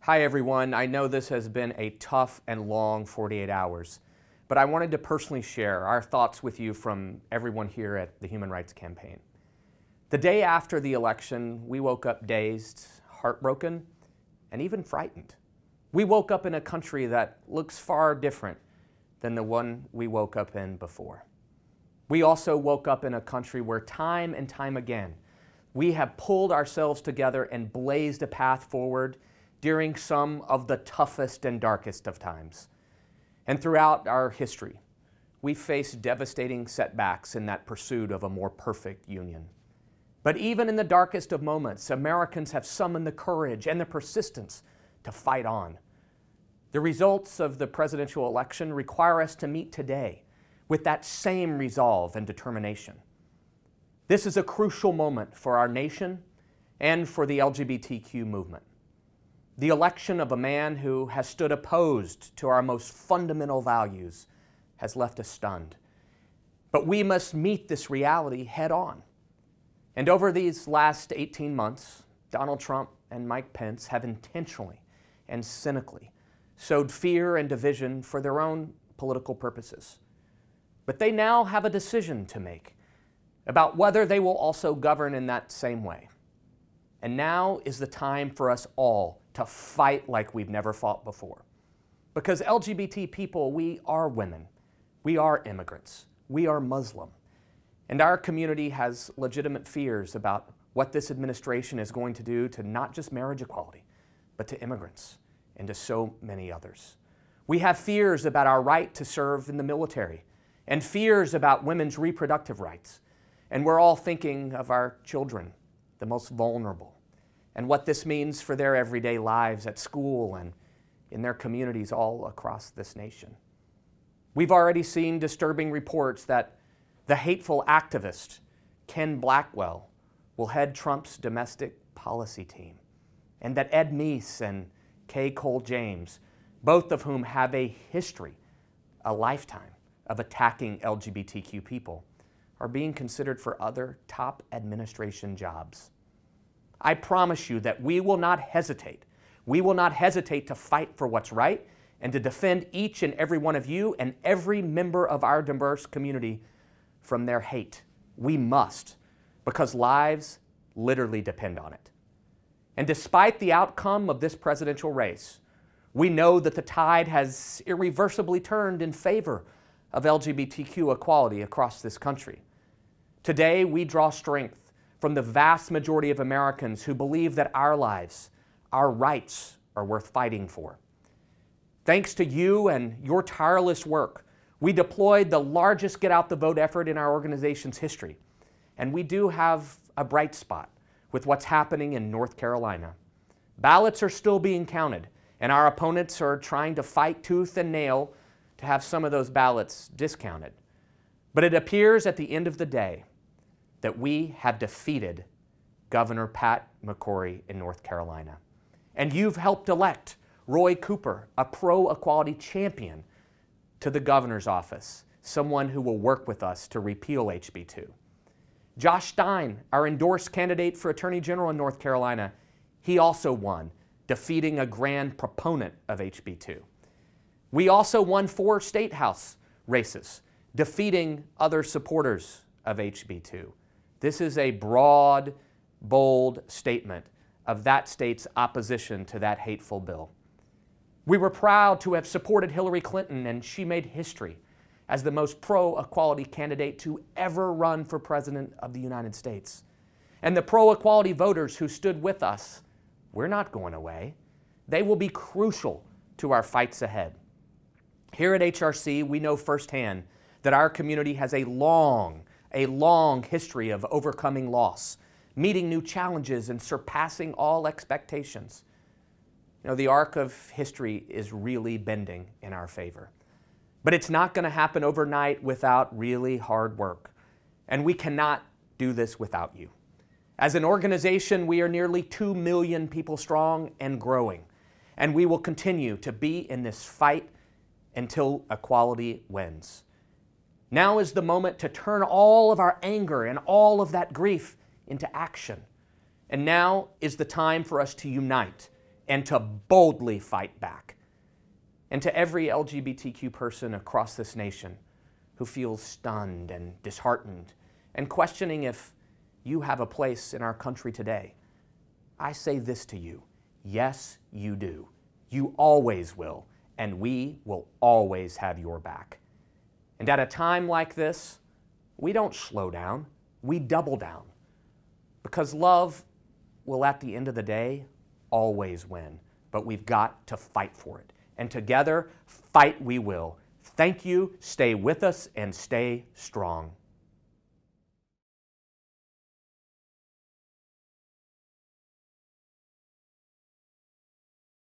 Hi everyone, I know this has been a tough and long 48 hours, but I wanted to personally share our thoughts with you from everyone here at the Human Rights Campaign. The day after the election, we woke up dazed, heartbroken, and even frightened. We woke up in a country that looks far different than the one we woke up in before. We also woke up in a country where time and time again, we have pulled ourselves together and blazed a path forward during some of the toughest and darkest of times. And throughout our history, we faced devastating setbacks in that pursuit of a more perfect union. But even in the darkest of moments, Americans have summoned the courage and the persistence to fight on. The results of the presidential election require us to meet today with that same resolve and determination. This is a crucial moment for our nation and for the LGBTQ movement. The election of a man who has stood opposed to our most fundamental values has left us stunned. But we must meet this reality head on. And over these last 18 months, Donald Trump and Mike Pence have intentionally and cynically sowed fear and division for their own political purposes. But they now have a decision to make about whether they will also govern in that same way. And now is the time for us all to fight like we've never fought before. Because LGBT people, we are women, we are immigrants, we are Muslim, and our community has legitimate fears about what this administration is going to do to not just marriage equality, but to immigrants and to so many others. We have fears about our right to serve in the military and fears about women's reproductive rights. And we're all thinking of our children, the most vulnerable, and what this means for their everyday lives at school and in their communities all across this nation. We've already seen disturbing reports that the hateful activist Ken Blackwell will head Trump's domestic policy team, and that Ed Meese and Kay Cole James, both of whom have a history, a lifetime of attacking LGBTQ people, are being considered for other top administration jobs. I promise you that we will not hesitate. We will not hesitate to fight for what's right and to defend each and every one of you and every member of our diverse community from their hate. We must, because lives literally depend on it. And despite the outcome of this presidential race, we know that the tide has irreversibly turned in favor of LGBTQ equality across this country. Today, we draw strength from the vast majority of Americans who believe that our lives, our rights, are worth fighting for. Thanks to you and your tireless work, we deployed the largest Get Out the Vote effort in our organization's history. And we do have a bright spot with what's happening in North Carolina. Ballots are still being counted, and our opponents are trying to fight tooth and nail to have some of those ballots discounted. But it appears at the end of the day that we have defeated Governor Pat McCrory in North Carolina. And you've helped elect Roy Cooper, a pro-equality champion, to the governor's office, someone who will work with us to repeal HB 2. Josh Stein, our endorsed candidate for Attorney General in North Carolina, he also won, defeating a grand proponent of HB 2. We also won 4 state house races, defeating other supporters of HB 2. This is a broad, bold statement of that state's opposition to that hateful bill. We were proud to have supported Hillary Clinton, and she made history as the most pro-equality candidate to ever run for President of the United States. And the pro-equality voters who stood with us, we're not going away. They will be crucial to our fights ahead. Here at HRC, we know firsthand that our community has a long history of overcoming loss, meeting new challenges, and surpassing all expectations. You know, the arc of history is really bending in our favor. But it's not going to happen overnight without really hard work. And we cannot do this without you. As an organization, we are nearly 2 million people strong and growing. And we will continue to be in this fight until equality wins. Now is the moment to turn all of our anger and all of that grief into action. And now is the time for us to unite and to boldly fight back. And to every LGBTQ person across this nation who feels stunned and disheartened and questioning if you have a place in our country today, I say this to you: yes, you do. You always will, and we will always have your back. And at a time like this, we don't slow down, we double down. Because love will, at the end of the day, always win. But we've got to fight for it. And together, fight we will. Thank you, stay with us, and stay strong.